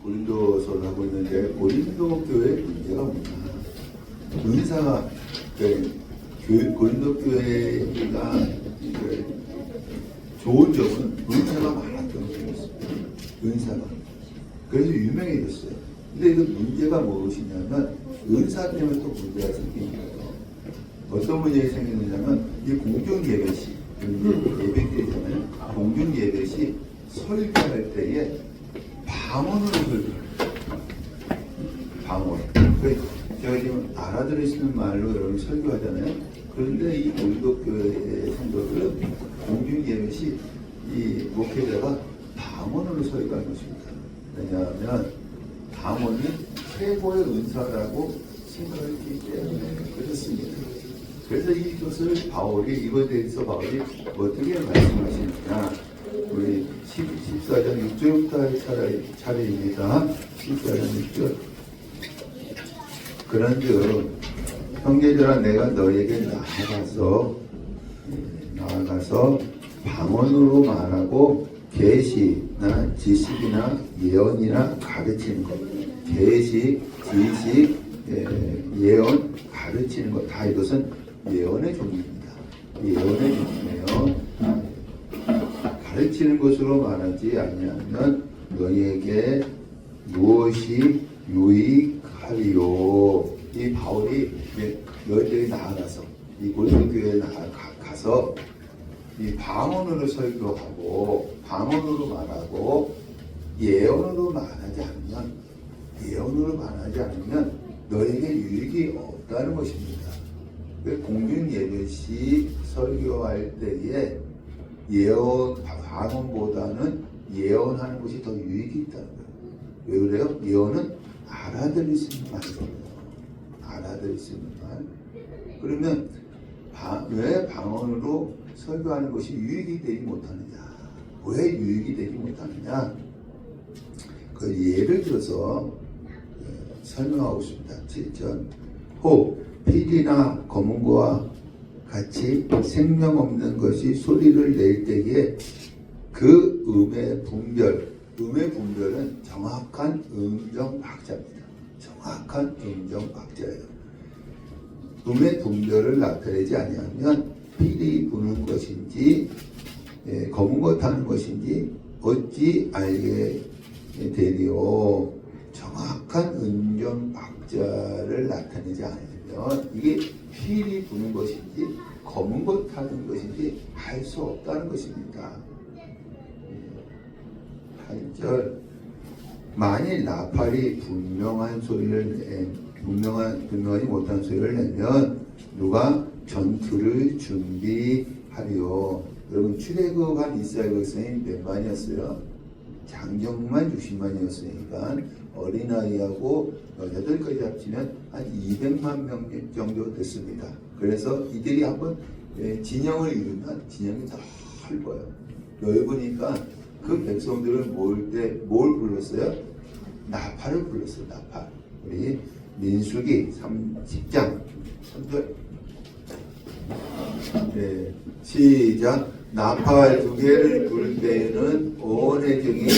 고린도서를 하고 있는데 고린도 교회의 문제가 뭐냐? 은사가 고린도 교회가 좋은 점은 은사가 많았던 거였습니다. 은사가. 그래서 유명해졌어요. 근데 이거 문제가 무엇이냐면 은사 때문에 또 문제가 생긴 거예요. 어떤 문제가 생기느냐면 이 공중 예배시 예배드리잖아요. 공중 예배시 설교할 때에 방언으로 설교해요. 방언. 제가 지금 알아들을 수 있는 말로 여러분 설교하잖아요. 그런데 이 고린도 교회의 성도들은 공중 예배시 이 목회자가 방언으로 설교하는 것입니다. 왜냐하면 방언이 최고의 은사라고 생각했기 때문에 그렇습니다. 그래서 이것을 바울이 이것에 대해서 바울이 어떻게 말씀하시느냐? 우리 14장 6절부터 차례입니다. 14장 6절. 그런즉 형제들아 내가 너에게 나아가서 방언으로 말하고 계시나 지식이나 예언이나 가르치는 것, 계시, 지식, 예언, 가르치는 것 다 이것은 예언의 종류입니다. 예언의 종류예요. 가르치는 것으로 말하지 아니하면 너희에게 무엇이 유익하리요. 이 바울이 너희들이 나아가서 이 고린도 교회에 나아가서 이 방언으로 설교하고 방언으로 말하고 예언으로 말하지 않으면 너에게 유익이 없다는 것입니다. 공중 예배시 설교할 때에 방언보다는 예언하는 것이 더 유익이 있다는 거예요. 왜 그래요? 예언은 알아들을 수 있는 말이거든요. 알아들을 수 있는 말. 그러면 왜 방언으로 설교하는 것이 유익이 되지 못하느냐? 왜 유익이 되지 못하느냐? 그 예를 들어서 설명하고 싶다. 7절. 혹 피리나 검은고와 같이 생명 없는 것이 소리를 낼 때에 그 음의 분별은 정확한 음정 박자입니다. 정확한 음정 박자예요. 음의 분별을 나타내지 아니하면 피리 부는 것인지 검은 것 하는 것인지 어찌 알게 되리요. 정확한 음정 박자를 나타내지 않으면 이게 피리 부는 것인지 검은 것 하는 것인지 알 수 없다는 것입니다. 8절. 만일 나팔이 분명하지 못한 소리를 내면 누가 전투를 준비하리요. 여러분 출애굽한 이스라엘 백성이 몇 만이었어요? 장정만 60만이었으니까 어린아이하고 여자들까지 합치면 한 200만 명 정도 됐습니다. 그래서 이들이 한번 진영을 이루면 진영이 더 넓어요. 넓으니까 그 백성들을 모을 때 뭘 불렀어요? 나팔을 불렀어요. 나팔. 우리 민수기 30장 3절. 네, 시작. 나팔 2개를 부를 때에는 온 회중이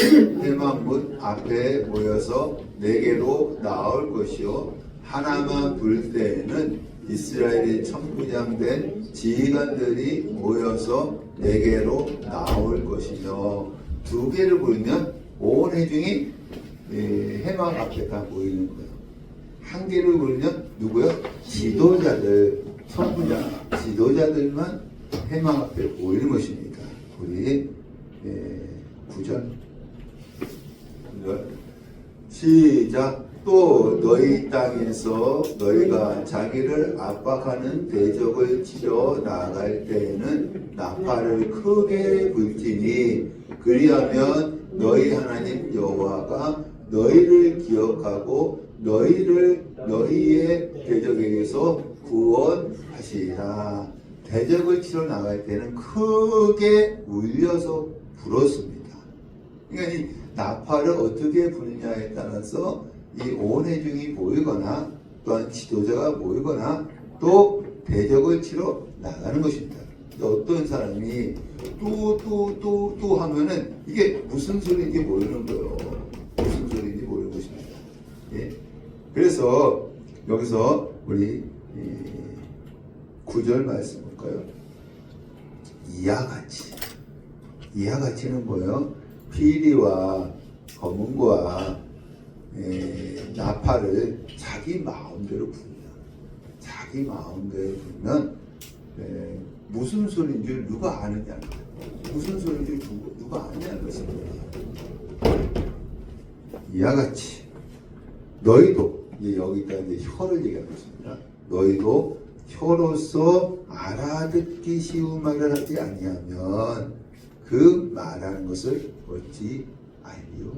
회막문 앞에 모여서 내게로 나올 것이요 하나만 부를 때에는 이스라엘의 천부장된 지휘관들이 모여서 내게로 나올 것이며 2개를 부르면 온 회중이 회막 앞에 다 모이는 거예요. 1개를 부르면 누구요? 지도자들, 천부장, 지도자들만 회막 앞에 모이는 것입니다. 우리 9절 시작. 또 너희 땅에서 너희가 자기를 압박하는 대적을 치러 나갈 때에는 나팔을 크게 불지니 그리하면 너희 하나님 여호와가 너희를 기억하고 너희의 대적에게서 구원하시리라. 대적을 치러 나갈 때는 크게 울려서 불었습니다. 그러니까 이 나팔을 어떻게 부느냐에 따라서 이 온 회중이 모이거나 또한 지도자가 모이거나 또 대적을 치러 나가는 것입니다. 어떤 사람이 또 하면은 이게 무슨 소리인지 모르는 거예요. 무슨 소리인지 모르는 그래서 여기서 우리 9절 말씀 볼까요? 이와 같이는 뭐예요? 피리와 검은과 나팔을 자기 마음대로 부르면, 자기 마음대로 부르면 무슨 소리인 줄 누가 아느냐, 무슨 소리인 줄 누가 아느냐는 것입니다. 이와 같이 너희도, 이제 여기가 이제 혀를 얘기하는 것입니다. 너희도 혀로서 알아듣기 쉬운 말을 하지 아니하면 그 말하는 것을 어찌 알리요?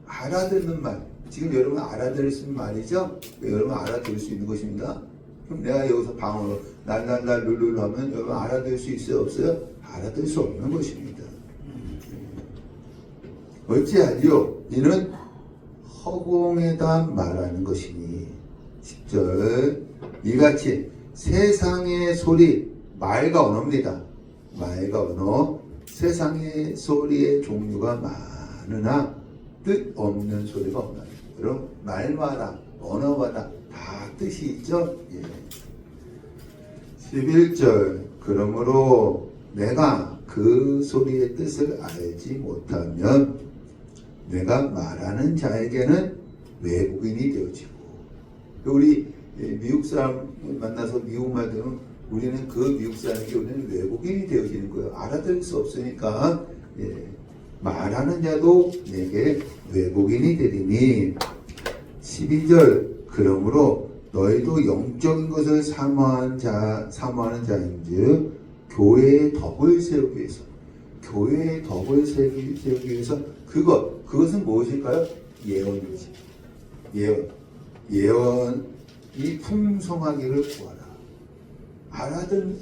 알아듣는 말, 지금 여러분 알아들을 수 있는 말이죠? 여러분 알아들을 수 있는 것입니다. 그럼 내가 여기서 방언으로 날날날 룰룰 하면 여러분 알아들을 수 있어요? 없어요? 알아들을 수 없는 것입니다. 어찌 알리요? 이는 허공에다 말하는 것이니. 10절 이같이 세상의 소리, 말과 언어입니다. 말과 언어, 세상의 소리의 종류가 많으나 뜻없는 소리가 없나니. 여러분 말마다 언어마다 다 뜻이 있죠. 11절 그러므로 내가 그 소리의 뜻을 알지 못하면 내가 말하는 자에게는 외국인이 되어지고, 우리 미국 사람 만나서 미국말 들으면 우리는 그 미국 사람에게 우리는 외국인이 되어지는 거예요. 알아들을 수 없으니까. 말하는 자도 내게 외국인이 되리니. 12절 그러므로 너희도 영적인 것을 사모하는 자인즉 교회의 덕을 세우기 위해서, 교회의 덕을 세우기 위해서 그것은 무엇일까요? 예언이지. 예언이 풍성하기를 구하라.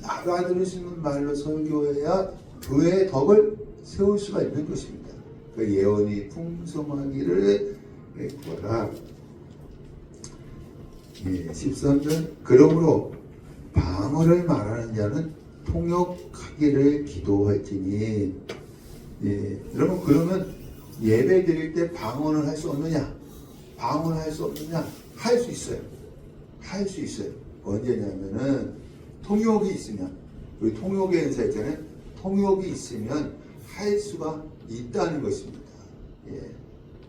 알아들을 수 있는 말로 설교해야 교회의 덕을 세울 수가 있는 것입니다. 그 예언이 풍성하기를 구하라. 13절 그러므로 방언을 말하는 자는 통역하기를 기도할지니. 여러분 그러면 예배 드릴 때 방언을 할 수 없느냐? 방언을 할 수 없느냐? 할 수 있어요. 할 수 있어요. 언제냐면은 통역이 있으면, 우리 통역의 은사 있잖아요. 통역이 있으면 할 수가 있다는 것입니다.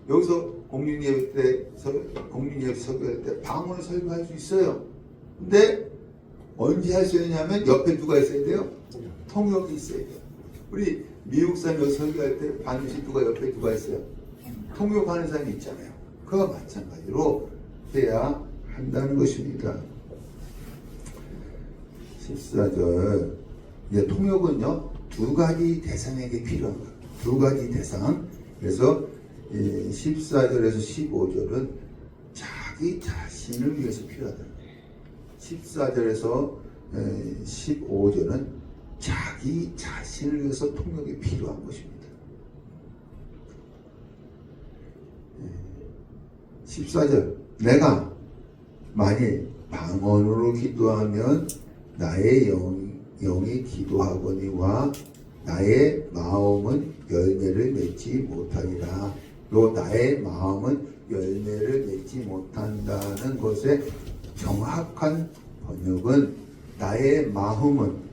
여기서 공민예배 설교할 때 방언을 설교할 수 있어요. 근데 언제 할 수 있냐면 옆에 누가 있어야 돼요? 통역이 있어야 돼요. 우리 미국 사람 여기 설교할 때 반드시 옆에 누가 있어요? 통역하는 사람이 있잖아요. 그와 마찬가지로 해야 한다는 것입니다. 14절 이제 통역은요 두 가지 대상에게 필요한 거예요. 두 가지 대상. 그래서 14절에서 15절은 자기 자신을 위해서 필요하다는 거예요. 14절에서 15절은 자기 자신을 위해서 통역이 필요한 것입니다. 14절 내가 만일 방언으로 기도하면 나의 영이 기도하거니와 나의 마음은 열매를 맺지 못하리라. 또 나의 마음은 열매를 맺지 못한다는 것의 정확한 번역은 나의 마음은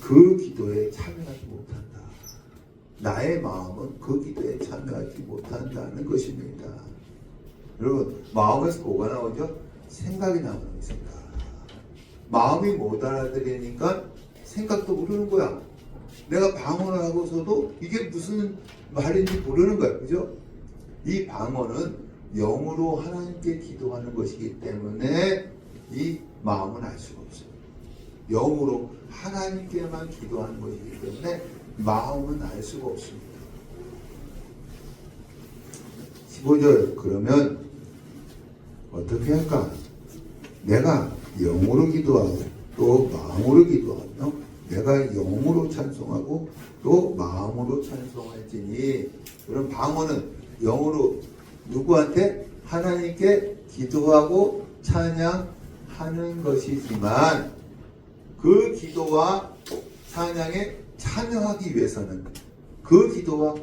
그 기도에 참여하지 못한다. 나의 마음은 그 기도에 참여하지 못한다는 것입니다. 여러분 마음에서 뭐가 나오죠? 생각이 나오는 생각. 마음이 못 알아들으니까 생각도 모르는 거야. 내가 방언을 하고서도 이게 무슨 말인지 모르는 거야. 그죠? 이 방언은 영으로 하나님께 기도하는 것이기 때문에 이 마음은 알 수가 없어요. 영으로 하나님께만 기도하는 것이기 때문에 마음은 알 수가 없습니다. 15절 그러면 어떻게 할까? 내가 영으로 기도하고 또 마음으로 기도하며 내가 영으로 찬송하고 또 마음으로 찬송할지니. 그럼 방언은 영으로 누구한테? 하나님께 기도하고 찬양하는 것이지만 그 기도와 찬양에 참여하기 위해서는, 그 기도와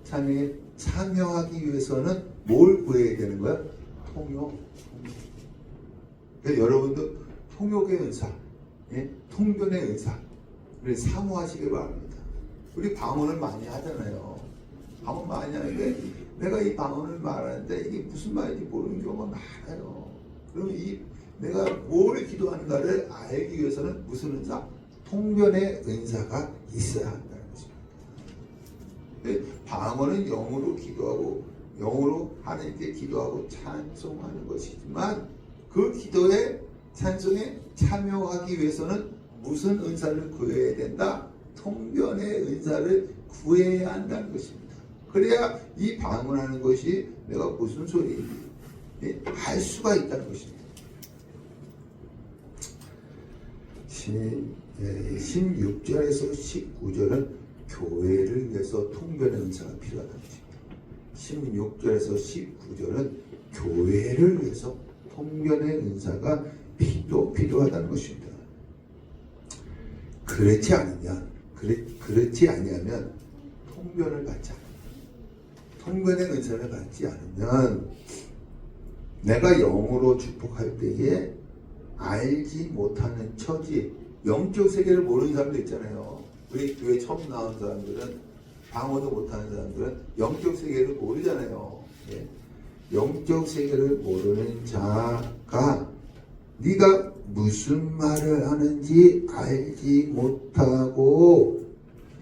찬양에 참여하기 위해서는 뭘 구해야 되는 거야? 통역. 그러니까 여러분도 통역의 은사, 예? 통변의 은사를 사모하시길 바랍니다. 우리 방언을 많이 하잖아요. 방언 많이 하는데 내가 이 방언을 말하는데 이게 무슨 말인지 모르는 경우가 많아요. 그러면 내가 뭘 기도하는가를 알기 위해서는 무슨 은사? 통변의 은사가 있어야 한다는 것입니다. 방언은 영으로 기도하고 영으로 하나님께 기도하고 찬송하는 것이지만 그 기도에 찬송에 참여하기 위해서는 무슨 은사를 구해야 된다? 통변의 은사를 구해야 한다는 것입니다. 그래야 이 방언하는 것이 내가 무슨 소리인지 알 수가 있다는 것입니다. 16절에서 19절은 교회를 위해서 통변의 은사가 필요하다는 것입니다. 16절에서 19절은 교회를 위해서 통변의 은사가 필요하다는 것입니다. 그렇지 아니하면 통변을 받지 않으면, 통변의 은사를 받지 않으면 내가 영으로 축복할 때에 알지 못하는 처지, 영적 세계를 모르는 사람들 있잖아요. 우리 교회 처음 나온 사람들은, 방언도 못하는 사람들은 영적 세계를 모르잖아요. 예. 영적 세계를 모르는 자가 네가 무슨 말을 하는지 알지 못하고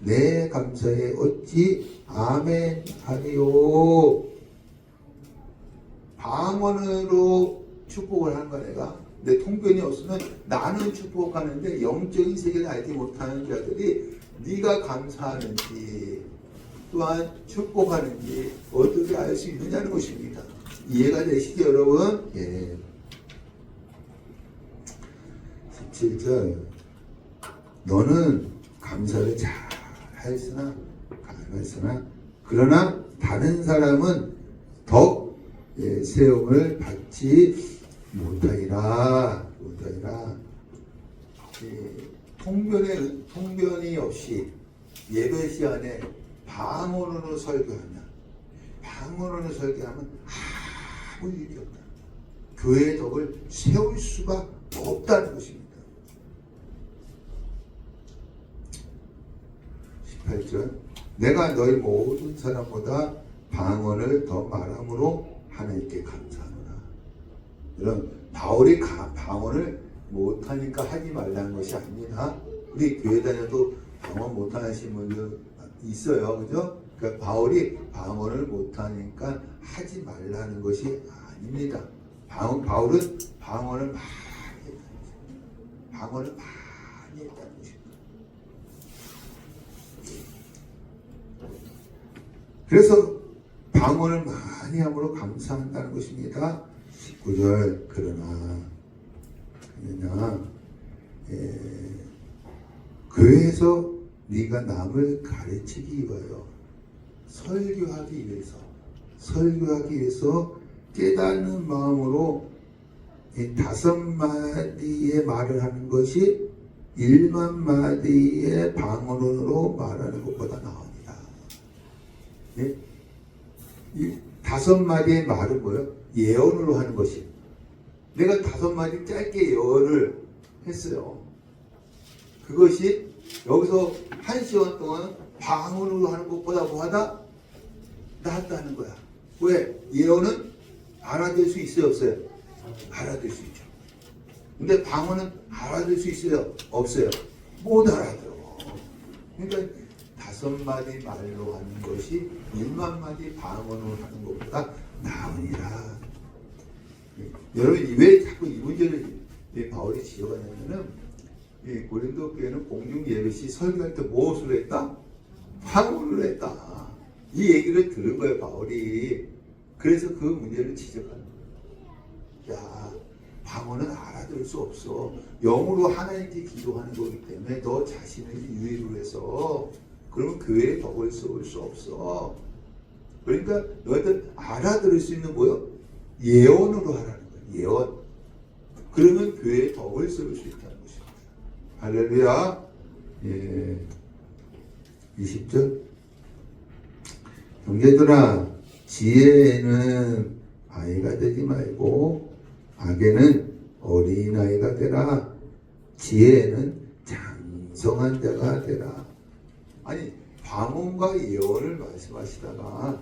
내 감사에 어찌 아멘 하리요. 방언으로 축복을 하는 거야 내가. 내 통변이 없으면 나는 축복하는데 영적인 세계를 알지 못하는 자들이 네가 감사하는지 또한 축복하는지 어떻게 알 수 있느냐는 것입니다. 이해가 되시죠 여러분? 예. 17절 너는 감사를 잘 했으나 그러나 다른 사람은 더 세움을 받지 못하리라. 통변이 없이 예배 시간에 방언으로 설교하면 아무 일이 없다. 교회의 덕을 세울 수가 없다는 것입니다. 18절 내가 너희 모든 사람보다 방언을 더 말함으로 하나님께 감사하노라. 여러분 바울이 방언을 못하니까 하지 말라는 것이 아닙니다. 우리 교회 다녀도 방언 못하시는 분들 있어요. 그죠? 그러니까 바울이 방언을 못하니까 하지 말라는 것이 아닙니다. 바울은 방언을 많이 했다는 것입니다. 그래서 방언을 많이 함으로 감사한다는 것입니다. 19절 그러나 교회에서 네가 남을 가르치기 위하여 설교하기 위해서 깨닫는 마음으로 5마디의 말을 하는 것이 1만 마디의 방언으로 말하는 것보다 나옵니다. 예? 이 5마디의 말은 뭐예요? 예언으로 하는 것이. 내가 5마디 짧게 예언을 했어요. 그것이 여기서 1시간 동안 방언으로 하는 것보다 뭐하다? 낫다는 거야. 왜? 예언은 알아들 수 있어요? 없어요? 알아들 수 있죠. 근데 방언은 알아들 수 있어요? 없어요? 못 알아들어. 그러니까 5마디 말로 하는 것이 1만 마디 방언으로 하는 것보다 나으니라. 여러분 왜 자꾸 이 문제를 바울이 지적하냐면은 고린도 교회는 공중 예배 시 설교할 때 무엇으로 했다? 방언으로 했다. 이 얘기를 들은 거예요 바울이. 그래서 그 문제를 지적하는 거예요. 야, 방언은 알아들을 수 없어. 영으로 하나님께 기도하는 거기 때문에 너 자신을 유의로 해서 그러면 교회에 덕을 세울 수 없어. 그러니까 너희들 알아들을 수 있는 뭐요? 예언으로 하라는 거예요. 예언. 그러면 교회에 덕을 세울 수 있다는 것입니다. 할렐루야. 예. 20절 형제들아, 지혜에는 아이가 되지 말고 악에는 어린아이가 되라. 지혜에는 장성한 자가 되라. 아니, 방언과 예언을 말씀하시다가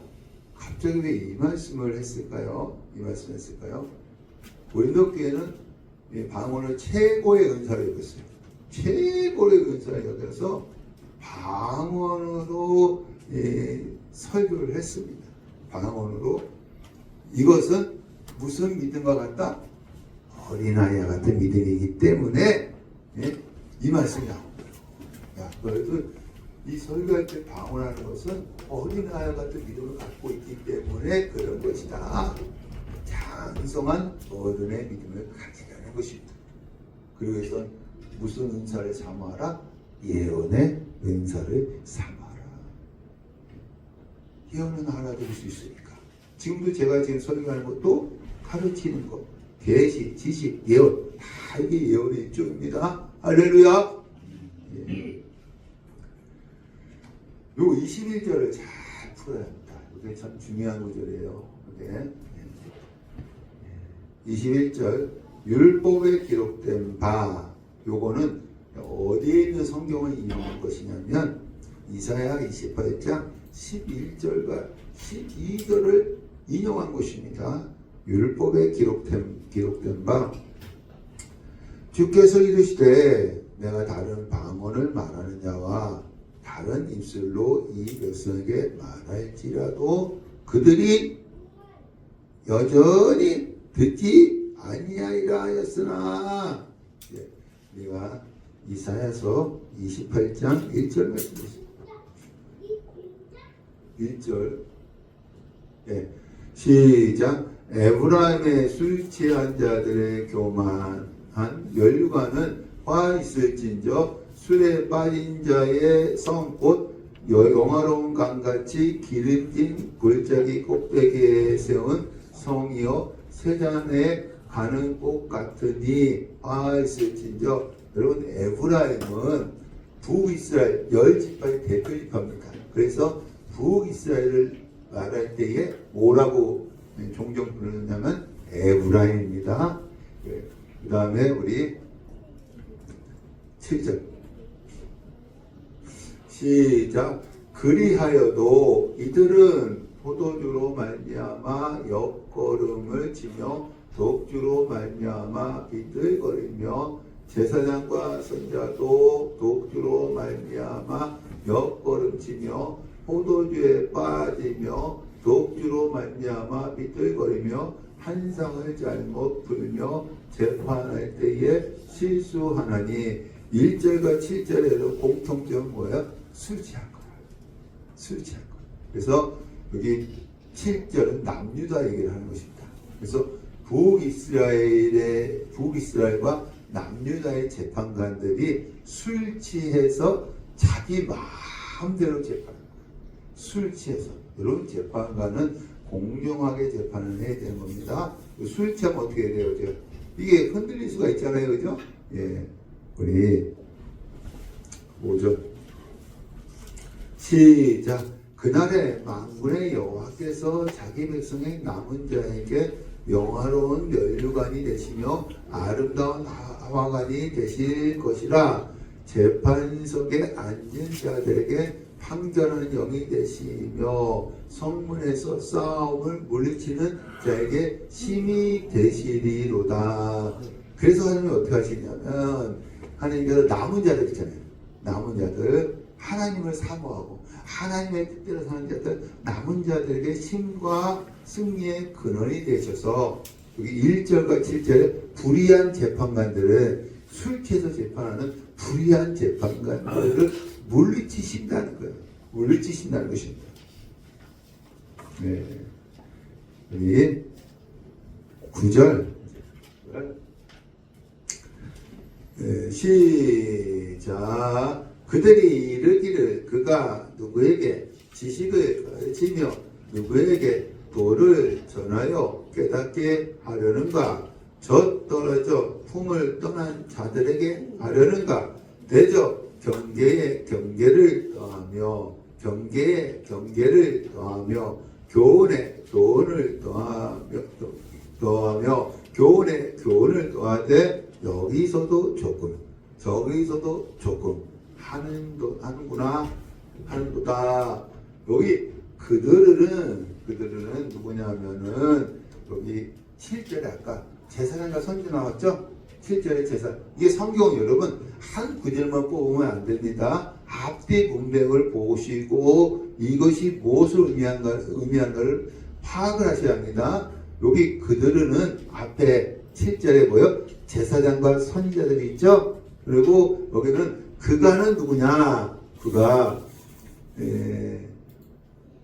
갑자기 왜 이 말씀을 했을까요? 이 말씀을 했을까요? 고린도교회는 방언을 최고의 은사로 여겼어요. 최고의 은사로 여겨서 방언으로 설교를 했습니다. 방언으로. 이것은 무슨 믿음과 같다? 어린아이와 같은 믿음이기 때문에 이 말씀이 나온 거예요. 그래도 이 설교할 때 방언하는 것은 어린아이와 같은 믿음을 갖고 있기 때문에 그런 것이다. 장성한 어른의 믿음을 가지라는 것입니다. 그리고 해서 무슨 은사를 삼아라? 예언의 은사를 삼아라. 예언은 알아들을 수 있으니까. 지금도 제가 지금 설교하는 것도 가르치는 것, 계시, 지식, 예언, 다 이게 예언의 일종입니다. 할렐루야. 예. 요 21절을 잘 풀어야 합니다. 이게 참 중요한 구절이에요. 이게 21절 율법에 기록된 바, 요거는 어디에 있는 성경을 인용한 것이냐면 이사야 28장 11절과 12절을 인용한 것입니다. 율법에 기록된 바, 주께서 이르시되 내가 다른 방언을 말하는 자와 다른 입술로 이 백성에게 말할지라도 그들이 여전히 듣지 아니하리라 하였으나, 우리가 이사야서 28장 1절 말씀드렸습니다. 1절 시작. 에브라임의 술 취한 자들의 교만한 면류관은 화 있을진저 술에 빠진 자의 성 곧 영화로운 강같이 기름진 골짜기 꼭대기에 세운 성이요 세잔에 가는 꽃 같으니 화 있을진저. 여러분, 에브라임은 북이스라엘 10지파의 대표 지파입니다. 그래서 북이스라엘을 말할 때에 뭐라고 종종 부르냐면 에브라임입니다. 그 다음에 우리 7절 시작. 그리하여도 이들은 포도주로 말미암아 옆걸음을 치며 독주로 말미암아 비틀거리며 제사장과 선자도 독주로 말미암아 옆걸음치며 포도주에 빠지며 독주로 말미암아 비틀거리며 한상을 잘못 풀며 재판할 때에 실수하나니 1절과 7절에도 공통점은 뭐야? 술 취한 거야. 술 취한 거. 그래서 여기 7절은 남유다 얘기를 하는 것입니다. 그래서 북이스라엘과 남유다의 재판관들이 술 취해서 자기 마음대로 재판합니다. 술 취해서. 여러분, 재판관은 공정하게 재판을 해야 되는 겁니다. 술 취하면 어떻게 해야 돼요? 이게 흔들릴 수가 있잖아요. 그죠? 예. 우리 5절 시작. 그날에 만군의 여호와께서 자기 백성의 남은 자에게 영화로운 면류관이 되시며 아름다운 화관이 되실 것이라. 재판석에 앉은 자들에게 판결하는 영이 되시며 성문에서 싸움을 물리치는 자에게 심히 되시리로다. 그래서 하나님이 어떻게 하시냐면, 하나님께서 남은 자들 있잖아요. 남은 자들, 하나님을 사모하고 하나님의 뜻대로 사는 자들, 남은 자들에게 힘과 승리의 근원이 되셔서, 여기 1절과 7절에 불의한 재판관들은, 술 취해서 재판하는 불의한 재판관들을 물리치신다는 거예요. 물리치신다는 것입니다. 네. 여기 9절 시작. 그들이 이르기를 그가 누구에게 지식을 가르치며 누구에게 도를 전하여 깨닫게 하려는가? 저 떨어져 품을 떠난 자들에게 하려는가? 대저 경계에 경계를 더하며 경계에 경계를 더하며 교훈에 교훈을 더하며 교훈에 교훈을 더하되 여기서도 조금 저기서도 조금 하는구나 하는구나. 여기 그들은 누구냐면은 여기 7절에 아까 제사장과 선지 나왔죠? 7절에 제사. 이게 성경 여러분 한 구절만 뽑으면 안 됩니다. 앞뒤 문맥을 보시고 이것이 무엇을 의미한가를 파악을 하셔야 합니다. 여기 그들은 앞에 7절에 뭐요? 제사장과 선지자들이 있죠? 그리고 여기는 그가는 누구냐? 그가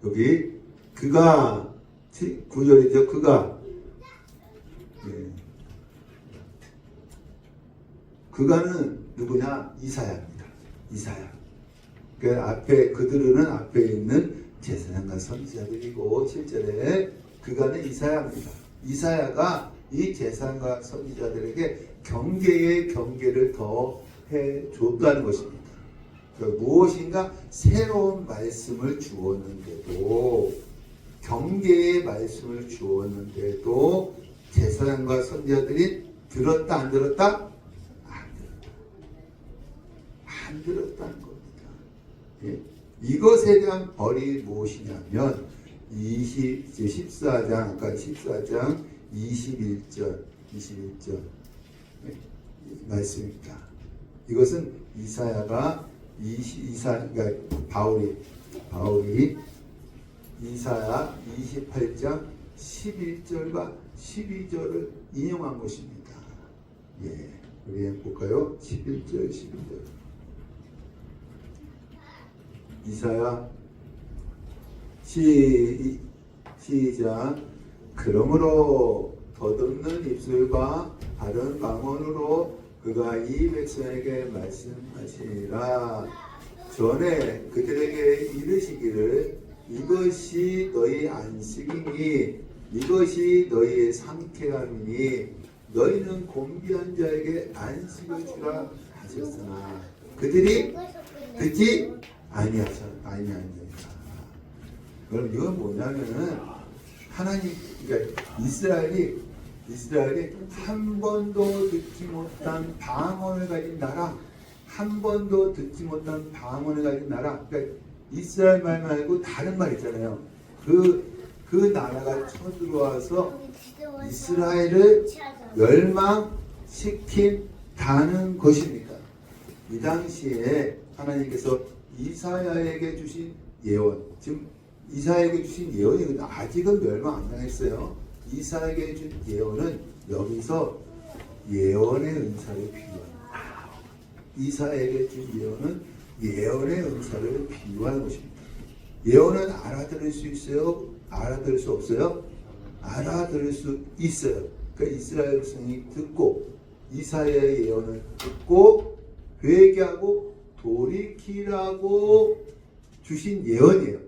여기 그가 9절이죠. 그가 그가는 누구냐? 이사야입니다. 이사야. 그 앞에 그들은 앞에 있는 제사장과 선지자들이고 7절에 그가는 이사야입니다. 이사야가 이 제사장과 선지자들에게 경계의 경계를 더해 줬다는 것입니다. 무엇인가 새로운 말씀을 주었는데도 경계의 말씀을 주었는데도 제사장과 선지자들이 들었다 안 들었다? 안 들었다는 겁니다. 예? 이것에 대한 벌이 무엇이냐면 14장 아까 14장 21절 예? 말씀입니다. 이것은 이사야가 그러니까 바울이 이사야 28장 11절과 12절을 인용한 것입니다. 예, 우리 볼까요? 11절 12절. 이사야 시작. 그러므로 더듬는 입술과 바른 방언으로 그가 이 백성에게 말씀하시라. 전에 그들에게 이르시기를 이것이 너희 안식이니 이것이 너희의 상쾌함이니 너희는 곤비한 자에게 안식을 주라 하셨으나 그들이 듣지 아니하니라. 그럼 이건 뭐냐면은 하나님 그러니까 이스라엘이 한 번도 듣지 못한 방언을 가진 나라, 한 번도 듣지 못한 방언을 가진 나라. 그러니까 이스라엘 말 말고 다른 말 있잖아요. 그 나라가 쳐들어와서 이스라엘을 멸망시킨다는 것입니다. 이 당시에 하나님께서 이사야에게 주신 예언, 지금 이사야에게 주신 예언이 아직은 멸망 안 당했어요. 이사야에게 준 예언은 여기서 예언의 은사를 비유합니다. 이사야에게 준 예언은 예언의 은사를 비유하는 것입니다. 예언은 알아들을 수 있어요? 알아들을 수 없어요? 알아들을 수 있어요. 그러니까 이스라엘 백성이 듣고 이사야의 예언을 듣고 회개하고 돌이키라고 주신 예언이에요.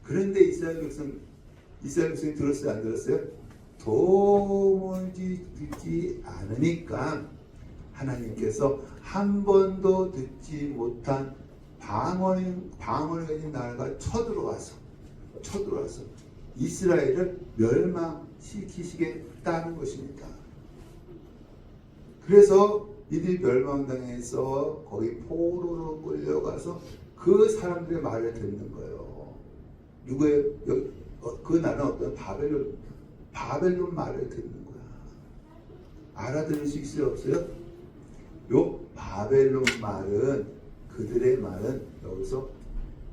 그런데 이스라엘 백성이 들었어요? 안 들었어요? 도무지 듣지 않으니까 하나님께서 한 번도 듣지 못한 방언을 가진 나라가 쳐들어와서 이스라엘을 멸망시키시겠다는 것입니다. 그래서 이들이 멸망당해서 거기 포로로 끌려가서 그 사람들의 말을 듣는 거예요. 누구의 그 나라는 어떤 바벨론 말을 듣는 거야. 알아들을 수 있어요, 없어요? 요 바벨론 말은 그들의 말은 여기서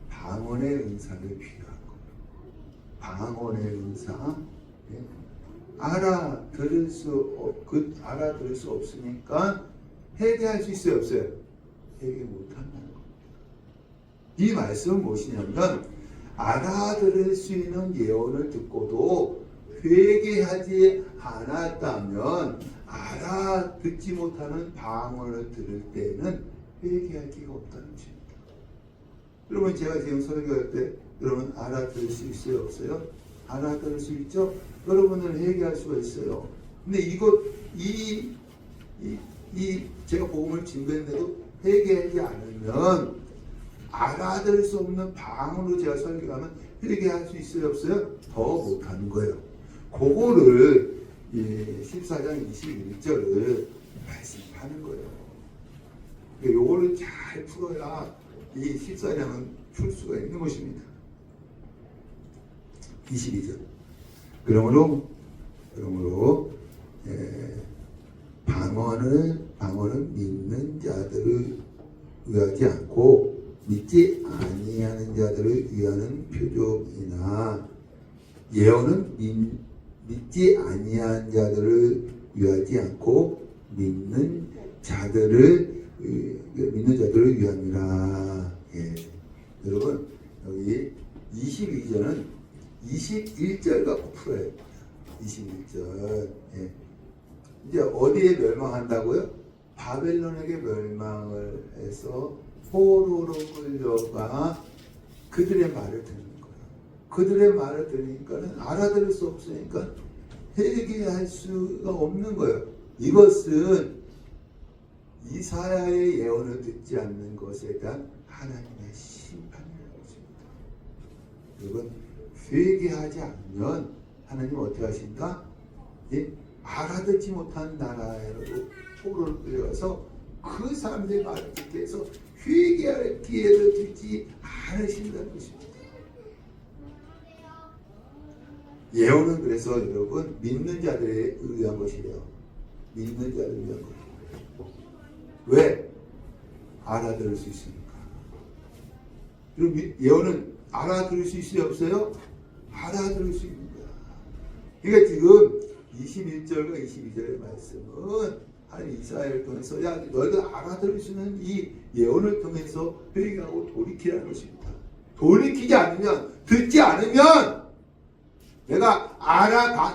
방언의 은사를 비유한 거예요. 방언의 은사. 예. 알아들을 수 없으니까 회개할 수 있어요, 없어요? 회개 못한다는 겁니다. 이 말씀은 무엇이냐면 알아들을 수 있는 예언을 듣고도 회개하지 않았다면 알아듣지 못하는 방언을 들을 때는 회개할 기가 없다는 것입니다. 여러분 제가 지금 설교할 때 여러분 알아들을 수 있어요, 없어요? 알아들을 수 있죠? 여러분은 회개할 수가 있어요. 근데 제가 복음을 증거했는데도 회개하지 않으면 알아들을 수 없는 방언으로 제가 설교하면 회개할 수 있어요, 없어요? 더 못하는 거예요. 그거를 14장 21절을 말씀하는 거예요. 그러니까 요거를 잘 풀어야 이 14장은 풀 수가 있는 것입니다. 22절. 그러므로 방언은 믿는 자들을 위하지 않고 믿지 아니하는 자들을 위하는 표적이나 예언은 믿지 아니한 자들을 위하지 않고 믿는 자들을 위함이라. 예. 여러분 여기 22절은 21절 갖고 풀어요. 21절. 예. 이제 어디에 멸망한다고요? 바벨론에게 멸망을 해서 포로로 끌려가 그들의 말을 듣는 거예요. 그들의 말을 들으니까는 알아들을 수 없으니까 회개할 수가 없는 거예요. 이것은 이사야의 예언을 듣지 않는 것에 대한 하나님의 심판이라는 것입니다. 여러분 회개하지 않으면 하나님 어떻게 하신다? 예? 알아듣지 못한 나라로 포로를 끌려가서 그 사람들의 말을 듣게 해서 회개할 기회를 주지 않으신다는 것입니다. 예언은 그래서 여러분 믿는 자들에 의한 것이래요. 믿는 자들을 위한 것이에요. 왜? 알아들을 수 있으니까. 그리고 예언은 알아들을 수 있어요, 없어요? 알아들을 수 있는 거야. 그러니까 지금 21절과 22절의 말씀은 하나님 이사야를 통해서 야 너희들 알아들을 수 있는 이 예언을 통해서 회개하고 돌이키라는 것입니다. 돌이키지 않으면, 듣지 않으면 내가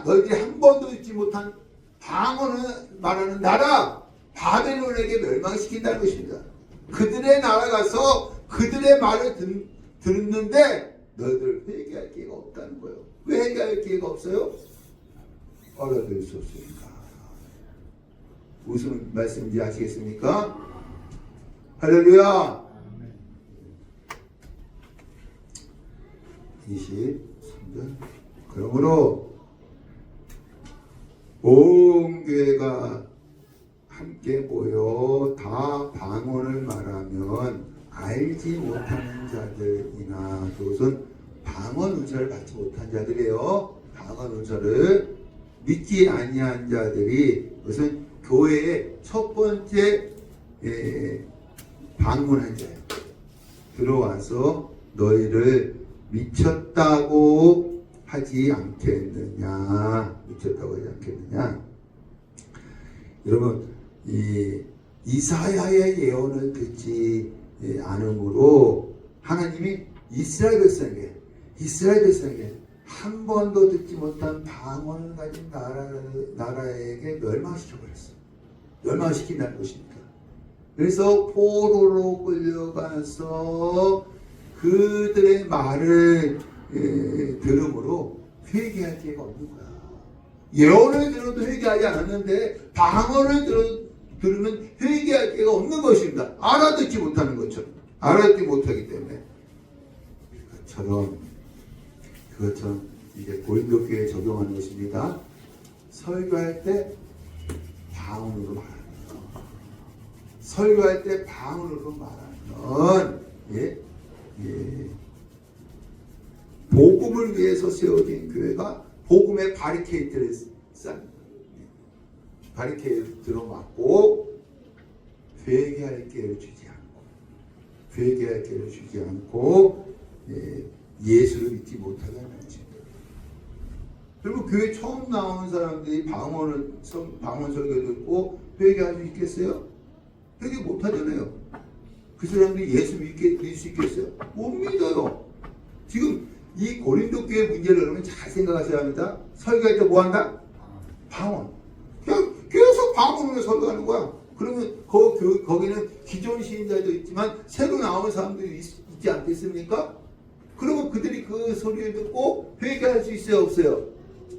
너희들이 한 번도 듣지 못한 방언을 말하는 나라 바벨론에게 멸망시킨다는 것입니다. 그들의 나라 가서 그들의 말을 듣는데 너희들 회개할 기회가 없다는 거예요. 왜 회개할 기회가 없어요? 알아들을 수 없으니까. 무슨 말씀인지 아시겠습니까? 할렐루야. 23절. 그러므로 온 교회가 함께 모여 다 방언을 말하면 알지 못하는 자들이나 그것은 방언 은사를 받지 못한 자들이에요. 방언 은사를 믿지 아니한 자들이 그것은 교회의 첫 번째 방문한 자예요. 들어와서 너희를 미쳤다고 하지 않겠느냐. 미쳤다고 하지 않겠느냐. 여러분 이사야의 예언을 듣지 않으므로 하나님이 이스라엘 백성에게 한 번도 듣지 못한 방언을 가진 나라에게 멸망시켜버렸어요. 멸망시킨다는 것입니다. 그래서 포로로 끌려가서 그들의 말을 들음으로 회개할 기회가 없는 거야. 예언을 들어도 회개하지 않았는데 방언을 들으면 회개할 기회가 없는 것입니다. 알아듣지 못하는 것처럼. 알아듣지 못하기 때문에. 그것처럼 이제 고린도 교회에 적용하는 것입니다. 설교할 때 방언으로 말하는 것. 설교할 때 방언으로 말하는 복음을 위해서 세워진 교회가 복음의 바리케이트를 바리케이트로 막고 회개할 기회를 주지 않고 예수를 믿지 못하게 하는 것입니다. 그리고 교회 처음 나온 사람들이 방언 설교 듣고 회개할 수 있겠어요? 회개 못하잖아요. 그 사람들이 예수 믿을 수 있겠어요? 못 믿어요. 지금 이 고린도 교회 문제를 여러분 잘 생각하셔야 합니다. 설교할 때 뭐 한다? 방언. 그냥 계속 방언으로 설교하는 거야. 그러면 거기는 기존 신자도 있지만 새로 나온 사람들이 있지 않겠습니까? 그러면 그들이 그 소리를 듣고 회개할 수 있어요, 없어요?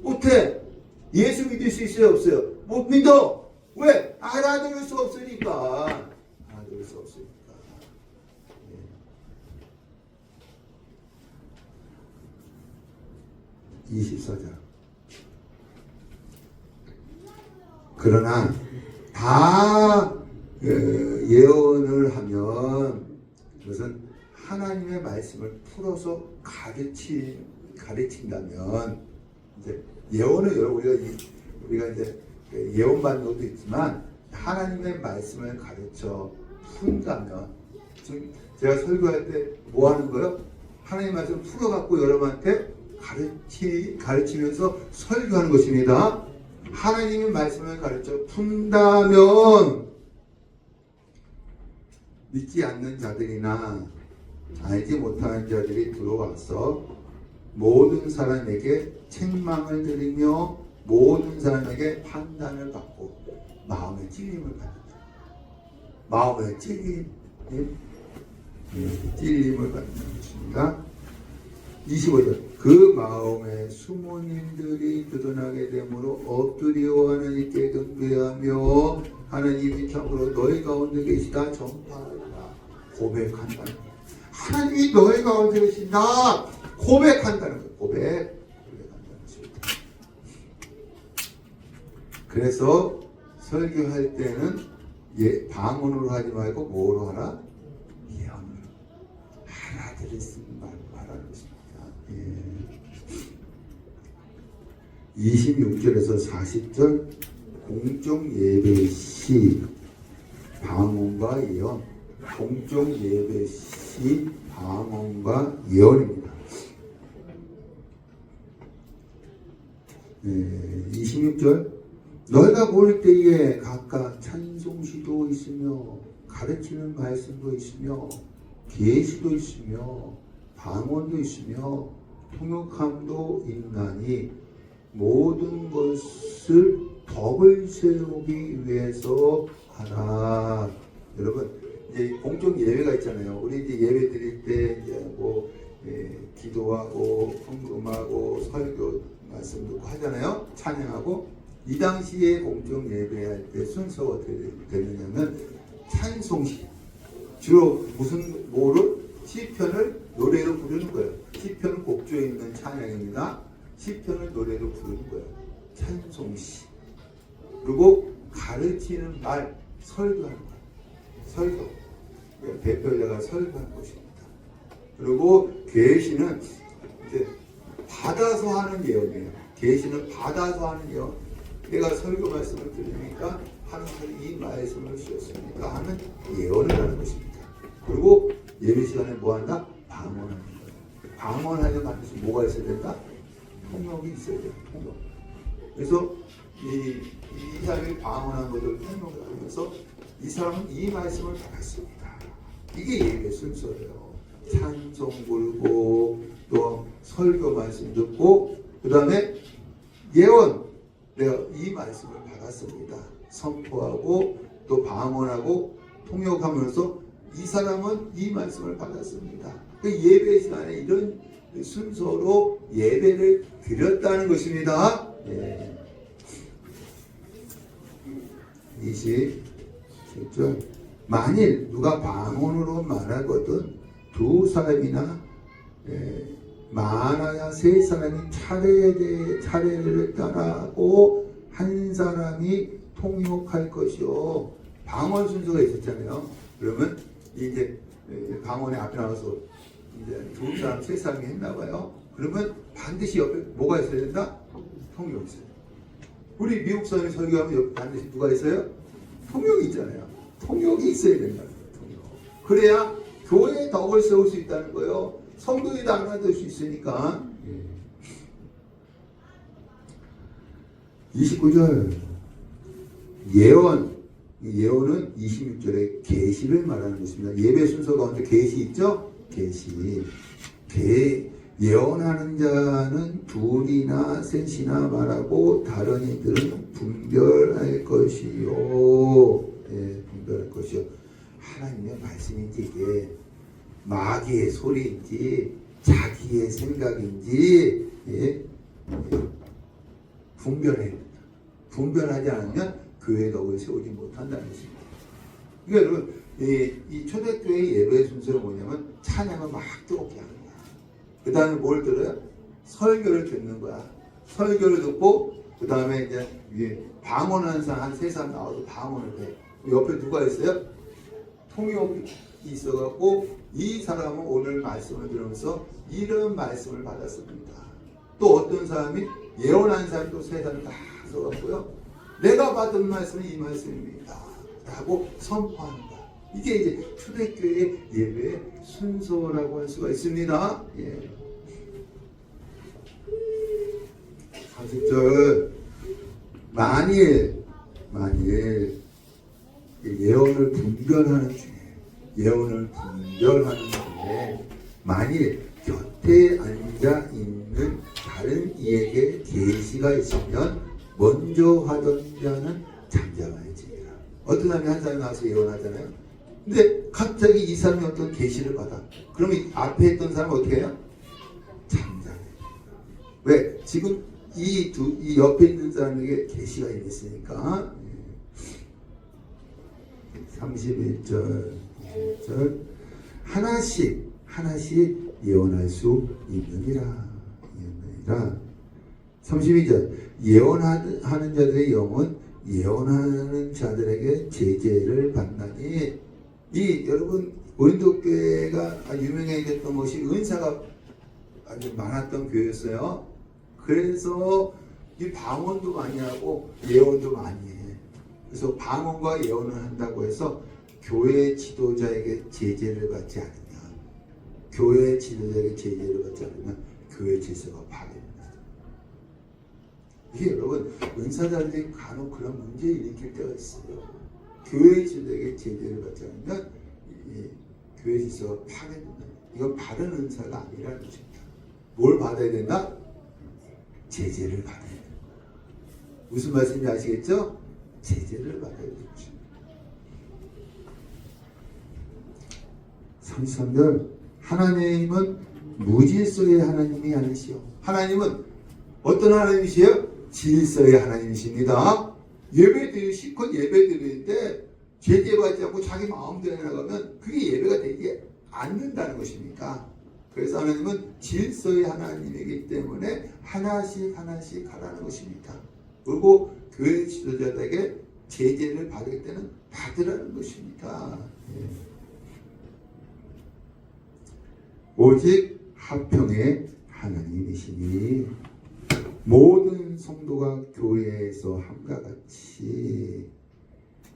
못해. 예수 믿을 수 있어요, 없어요? 못 믿어. 왜? 알아들을 수 없으니까. 24절. 그러나 다 예언을 하면 그것은 하나님의 말씀을 풀어서 가르친다면 이제 예언은 우리가 이제 예언 받는 것도 있지만 하나님의 말씀을 가르쳐 푼다면 지금 제가 설교할 때 뭐 하는 거예요? 하나님의 말씀을 풀어갖고 여러분한테 가르치면서 설교하는 것입니다. 하나님의 말씀을 가르쳐 푼다면 믿지 않는 자들이나 알지 못하는 자들이 들어와서 모든 사람에게 책망을 들으며 모든 사람에게 판단을 받고 마음의 찔림을 받는다. 마음의 찔림을 받는 것입니다. 25절. 그 마음에 수모님들이 드러나게 되므로 엎드려 하나님께 경배하며 하나님이 참으로 너희 가운데 계시다 전파하라. 고백한다는 거예요. 하나님이 너희 가운데 계신다 고백한다는 거예요. 고백한다는 것입니다. 그래서 설교할 때는 방언으로 하지 말고 뭐로 하라? 예언으로. 알아들었으면 말하는 것입니다. 26절에서 40절 공적 예배 시 방언과 예언. 공적 예배 시 방언과 예언입니다. 26절 너희가 볼 때에 각각 찬송시도 있으며 가르치는 말씀도 있으며 계시도 있으며 방언도 있으며 통역함도 있나니 모든 것을 덕을 세우기 위해서 하라. 여러분 이제 공적 예배가 있잖아요. 우리 이제 예배 드릴 때 이제 기도하고 헌금하고 설교 말씀 듣고 하잖아요. 찬양하고 이 당시에 공적 예배할 때 순서가 어떻게 되느냐면 찬송시 주로 무슨 뭐를 시편을 노래로 부르는 거예요. 시편은 곡조에 있는 찬양입니다. 시편을 노래로 부르는 거예요. 찬송시. 그리고 가르치는 말 설교하는 거예요. 설교. 대표자가 설교하는 것입니다. 그리고 계시는 이제 받아서 하는 예언이에요. 계시는 받아서 하는 예언. 내가 설교 말씀을 들으니까 하나님은 이 말씀을 주셨습니다 하는 예언을 하는 것입니다. 그리고 예배 시간에 뭐 한다? 방언하는 거예요. 방언하려면 반드시 뭐가 있어야 된다? 통역이 있어야 돼요. 통역. 그래서 이 사람이 방언한 것을 통역을 하면서 이 사람은 이 말씀을 받았습니다. 이게 예배 순서예요. 찬송 부르고 또 설교 말씀 듣고 그 다음에 예언 내가 이 말씀을 받았습니다. 선포하고 또 방언하고 통역하면서 이 사람은 이 말씀을 받았습니다. 그 예배 시간에 이런 순서로 예배를 드렸다는 것입니다. 27절 만일 누가 방언으로 말하거든 두 사람이나 많아야 세 사람이 차례를 따라하고 한 사람이 통역할 것이요. 방언 순서가 있었잖아요. 그러면 이제 방언에 앞에 나와서 이제 두 사람, 세 사람이 했나 봐요. 그러면 반드시 옆에 뭐가 있어야 된다? 통역이 있어요. 우리 미국 사람이 설교하면 옆에 반드시 누가 있어요? 통역이 있잖아요. 통역이 있어야 된다. 통역. 그래야 교회에 덕을 세울 수 있다는 거예요. 성도들이 알아들 수 있으니까. 29절 예언은 26절에 계시를 말하는 것입니다. 예배 순서 가운데 계시 있죠? 계시. 예언하는 자는 둘이나 셋이나 말하고 다른 이들은 분별할 것이요. 분별할 것이요. 하나님의 말씀인지 이게 마귀의 소리인지 자기의 생각인지 분별하지 않으면 교회 덕을 세우지 못한다는 것입니다. 그러니까 여러분 이 초대교회 예배 순서는 뭐냐면 찬양을 막 뜨겁게 하는 거야. 그 다음에 뭘 들어요? 설교를 듣는 거야. 설교를 듣고 그 다음에 이제 위에 방언하는 사람 한 3사람 나와서 방언을 해. 옆에 누가 있어요? 통역이 있어갖고 이 사람은 오늘 말씀을 들으면서 이런 말씀을 받았습니다. 또 어떤 사람이 예언한 사람이 또 3사람이 다 써갖고요. 내가 받은 말씀은 이 말씀입니다. 라고 선포하는 거야. 이게 이제 초대교회 예배의 순서라고 할 수가 있습니다. 예. 40절 만일 예언을 분별하는 중에 만일 곁에 앉아 있는 다른 이에게 계시가 있으면 먼저 하던 자는 잠잠할지니라. 어떤 사람이 한 사람이 나와서 예언하잖아요. 근데 갑자기 이 사람이 어떤 계시를 받아. 그러면 앞에 있던 사람은 어떻게 해요? 잠잠해. 왜? 지금 이 옆에 있는 사람에게 계시가 있으니까. 31절, 20절 하나씩 예언할 수 있느니라. 32절 예언하는 자들의 영은 예언하는 자들에게 제재를 받나니. 이 여러분 고린도 교회가 유명해졌던 것이 은사가 아주 많았던 교회였어요. 그래서 이 방언도 많이 하고 예언도 많이 해. 그래서 방언과 예언을 한다고 해서 교회 지도자에게 제재를 받지 않으면, 교회 지도자에게 제재를 받지 않으면 교회 질서가 파괴됩니다. 이게 여러분 은사자들이 간혹 그런 문제 일으킬 때가 있어요. 교회 지도자에게 제재를 받지 않으면 교회 질서가 파괴된다. 이건 바른 은사가 아니라는 것입니다. 뭘 받아야 된다? 제재를 받아야 된다. 무슨 말씀인지 아시겠죠? 제재를 받아야 되는 것입니다. 33절 하나님은 무질서의 하나님이 아니시오. 하나님은 어떤 하나님이시요? 질서의 하나님이십니다. 실컷 예배 드릴 때 제재받지 않고 자기 마음대로 해나가면 그게 예배가 되지 않는다는 것입니다. 그래서 하나님은 질서의 하나님이기 때문에 하나씩 하라는 것입니다. 그리고 교회 지도자들에게 제재를 받을 때는 받으라는 것입니다. 오직 화평의 하나님이시니 모든 성도가 교회에서 함과 같이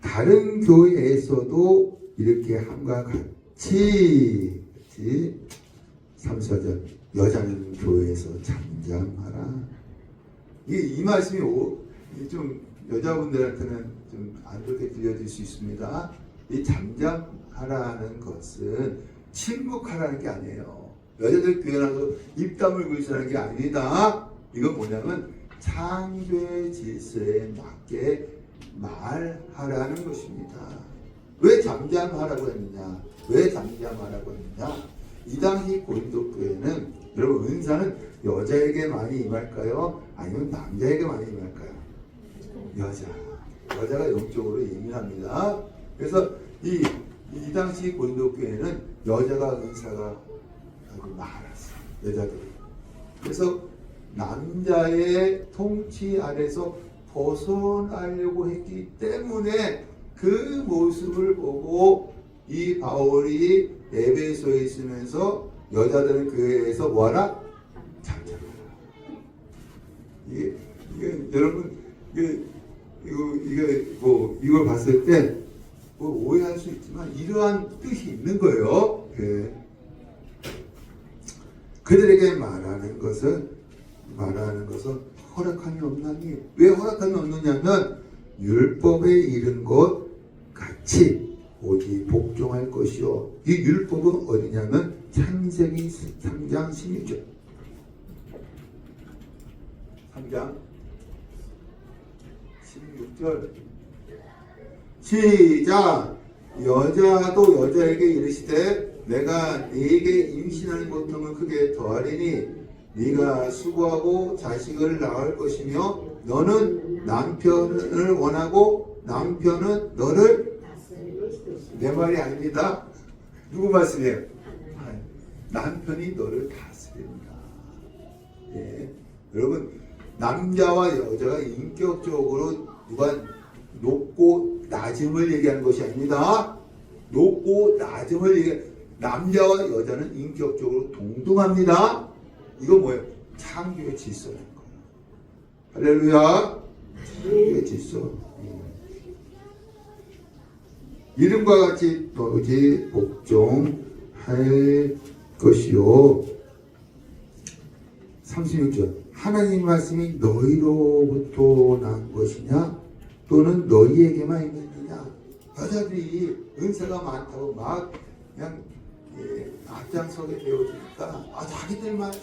다른 교회에서도 이렇게 함과 같이 3,4절 여자는 교회에서 잠잠하라. 이 말씀이 좀 여자분들한테는 좀 안 좋게 들려질 수 있습니다. 이 잠잠하라는 것은 침묵하라는 게 아니에요. 여자들 교회 나서 입 다물고 있으라는 게 아니다. 이건 뭐냐면 창조의 질서에 맞게 말하라는 것입니다. 왜 잠잠하라고 했느냐? 이 당시 고린도 교회는 여러분 은사는 여자에게 많이 임할까요? 아니면 남자에게 많이 임할까요? 여자가 영적으로 예민합니다. 그래서 이 당시 고린도 교회는 여자가 은사가 아주 많았어요. 여자들이. 그래서 남자의 통치 아래서 벗어나려고 했기 때문에 그 모습을 보고 이 바울이 에베소에 있으면서 여자들은 교회에서 뭐하라? 잠잠하라. 이게 여러분 이걸 봤을 때 오해할 수 있지만 이러한 뜻이 있는 거예요. 그들에게 말하는 것은 허락함이 없나니. 왜 허락함이 없느냐면 율법에 이른 것 같이 오직 복종할 것이요. 이 율법은 어디냐면 창세기 3장 16절. 3장 16절 시작. 여자도 여자에게 이르시되 내가 네게 임신하는 고통을 크게 더하리니 네가 수고하고 자식을 낳을 것이며 너는 남편을 원하고 남편은 너를. 내 말이 아닙니다. 누구 말씀이에요? 남편이 너를 다스립니다. 예. 여러분 남자와 여자가 인격적으로 누가 높고 낮음을 얘기하는 것이 아닙니다. 높고 낮음을 얘기하는 남자와 여자는 인격적으로 동등합니다. 이거 뭐예요? 창조의 질서라는 거예요. 할렐루야. 창조의 질서. 이름과 같이 너희 복종할 것이요. 36절. 하나님 말씀이 너희로부터 난 것이냐? 또는 너희에게만 있느냐? 여자들이 은사가 많다고 막 그냥 앞장서게 되어주니까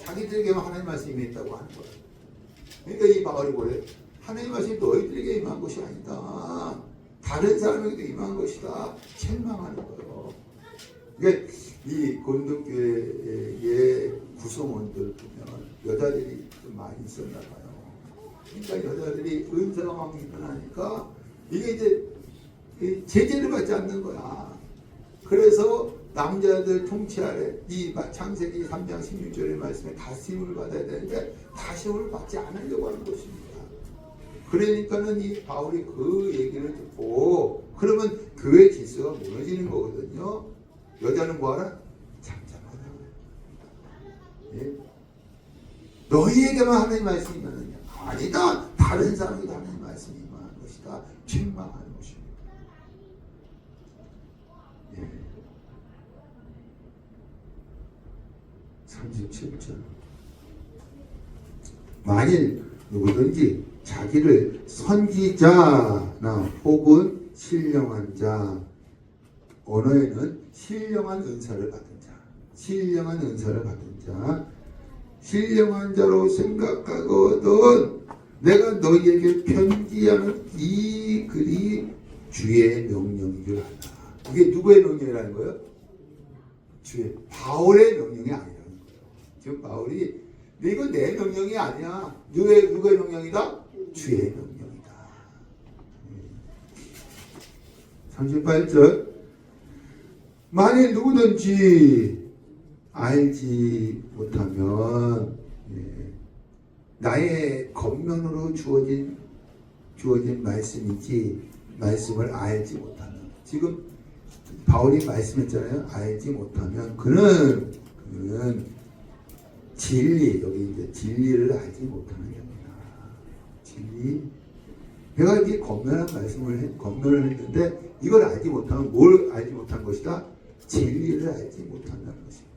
자기들에게만 하나님 말씀이 있다고 하는 거예요. 그러니까 이 바울이 뭐래? 하나님 말씀이 너희들에게 임한 것이 아니다. 다른 사람에게도 임한 것이다. 책망하는 거예요. 그러니까 이 고린도교회의 구성원들 보면 여자들이 좀 많이 있었나 봐요. 그러니까 여자들이 은사가 막 일어나니까 이게 이제 제재를 받지 않는 거야. 그래서 남자들 통치 아래 이 창세기 3장 16절의 말씀에 다스림을 받아야 되는데 다스림을 받지 않으려고 하는 것입니다. 그러니까는 이 바울이 그 얘기를 듣고 그러면 교회 질서가 무너지는 거거든요. 여자는 뭐하라? 잠잠하라. 예? 너희에게만 하나님 말씀이 임하느냐? 아니다. 다른 사람에게도 하나님 말씀이 임하는 것이다. 책망하는 것입니다. 예. 37절. 만일 누구든지 자기를 선지자나 혹은 신령한 자, 언어에는 신령한 은사를 받은 자, 신령한 은사를 받은 자, 신령한 자로 생각하거든 내가 너희에게 편지하는 이 글이 주의 명령인 줄 알라. 이게 누구의 명령이라는 거예요? 주의, 바울의 명령이 아니라는 거예요. 지금 바울이 이건 내 명령이 아니야. 누구의 명령이다? 주의 명령이다. 38절. 만일 누구든지 알지 못하면 나의 겉면으로 주어진 말씀이지 말씀을 알지 못하면, 지금 바울이 말씀했잖아요. 알지 못하면 그는 진리, 여기 이제 진리를 알지 못하는 겁니다. 진리. 내가 이게 겉면한 겉면을 했는데 이걸 알지 못하면 뭘 알지 못한 것이다? 진리를 알지 못한다는 것입니다.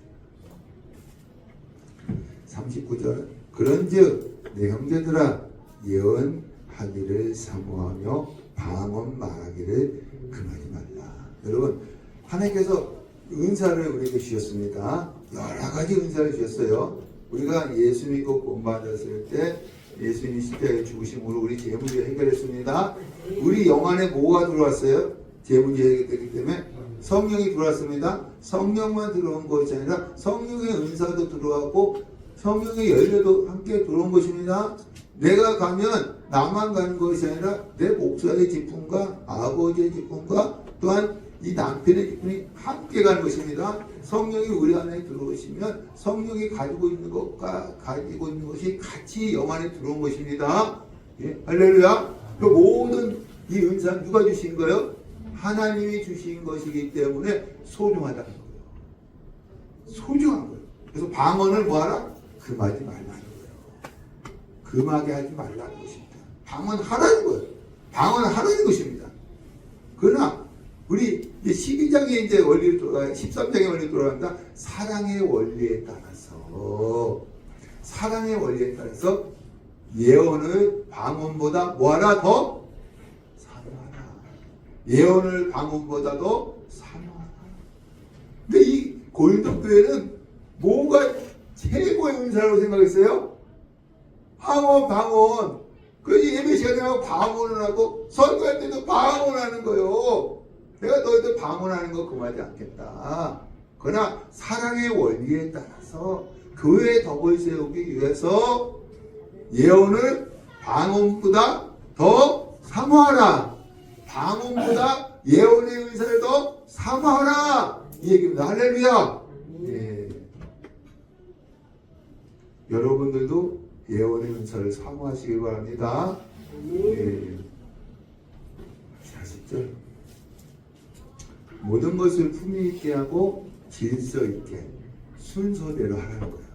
39절. 그런즉 내 형제들아 예언하기를 사모하며 방언 말하기를 금하지 말라. 여러분, 하나님께서 은사를 우리에게 주셨습니다. 여러 가지 은사를 주셨어요. 우리가 예수 믿고 구원받았을 때 예수님이 십자가에 죽으심으로 우리 죄 문제 해결했습니다. 우리 영 안에 뭐가 들어왔어요? 죄 문제 해결됐기 때문에 성령이 들어왔습니다. 성령만 들어온 것이 아니라 성령의 은사도 들어왔고 성령의 열매도 함께 들어온 것입니다. 내가 가면 나만 가는 것이 아니라 내 목사의 직분과 아버지의 직분과 또한 이 남편의 직분이 함께 가는 것입니다. 성령이 우리 안에 들어오시면 성령이 가지고 있는 것이 같이 영 안에 들어온 것입니다. 예? 할렐루야. 그 모든 이 은사는 누가 주신 거예요? 하나님이 주신 것이기 때문에 소중하다는 거예요. 소중한 거예요. 그래서 방언을 뭐하라? 금하지 말라는 거예요. 금하게 하지 말라는 것입니다. 방언하라는 거예요. 방언하라는 것입니다. 그러나 우리 12장의 이제 원리를 돌아가요. 13장의 원리를 돌아간다. 사랑의 원리에 따라서 예언을 방언보다 뭐하라? 더 사모하라. 예언을 방언보다 더 사모하라. 근데 이 고린도 교회는 뭐가 최고의 은사라고 생각했어요? 방언. 그래서 예배 시간에 하고 방언을 하고 설교할 때도 방언하는 거예요. 내가 너희들 방언하는 거 금하지 않겠다. 그러나 사랑의 원리에 따라서 교회의 덕을 세우기 위해서 예언을 방언보다 더 사모하라. 방언보다 예언의 은사를 더 사모하라. 이 얘기입니다. 할렐루야. 예. 여러분들도 예언의 은사를 사모하시기 바랍니다. 예. 40절. 모든 것을 품위 있게 하고 질서 있게 순서대로 하라는 거예요.